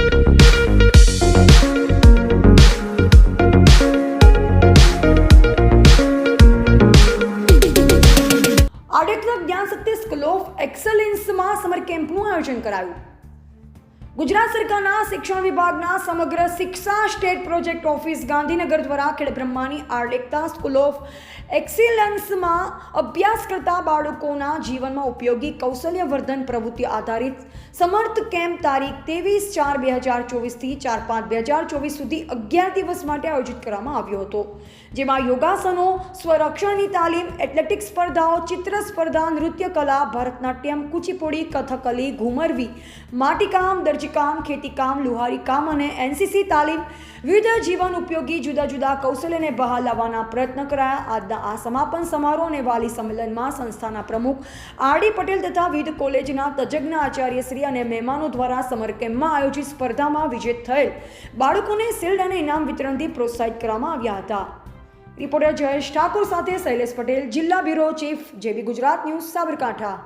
Adesar Gyanshakti school of એક્સલન્સમાં summer કેમ્પનું આયોજન કરાયું। ગુજરાત સરકારના શિક્ષણ વિભાગના સમગ્ર શિક્ષા સ્ટેટ પ્રોજેક્ટ ઓફિસ ગાંધીનગર દ્વારા ખેડબ્રહ્માની આડેસર સ્કૂલ ઓફ એક્સલન્સમાં અભ્યાસ કરતા બાળકોના જીવનમાં ઉપયોગી કૌશલ્યવર્ધન પ્રવૃત્તિ આધારિત સમર્થ કેમ્પ તારીખ 23/4/2024 થી 4/5/2024 સુધી 11 દિવસ માટે આયોજિત કરવામાં આવ્યો હતો, જેમાં યોગાસનો, સ્વરક્ષણની તાલીમ, એથ્લેટિક્સ સ્પર્ધાઓ, ચિત્ર સ્પર્ધા, નૃત્ય કલા, ભરતનાટ્યમ, કુચીપુડી, કથકલી, ઘુમરવી, માટીકામ, દરજીકામ, ખેતીકામ, લુહારી કામ અને એનસીસી તાલીમ વિવિધ જીવન ઉપયોગી જુદા જુદા કૌશલ્યને બહાર લાવવાના પ્રયત્ન કરાયા। આજના આ સમાપન સમારોહ અને વાલી સંમેલનમાં સંસ્થાના પ્રમુખ આરડી પટેલ તથા વિવિધ કોલેજના તજજ્ઞ આચાર્યશ્રી અને મહેમાનો દ્વારા સમર કેમ્પમાં આયોજિત સ્પર્ધામાં વિજેત થયેલ બાળકોને શિલ્ડ અને ઇનામ વિતરણથી પ્રોત્સાહિત કરવામાં આવ્યા હતા। રિપોર્ટર જયેશ ઠાકોર સાથે શૈલેષ પટેલ, જિલ્લા બ્યુરો ચીફ, જેબી ગુજરાત ન્યૂઝ, સાબરકાંઠા।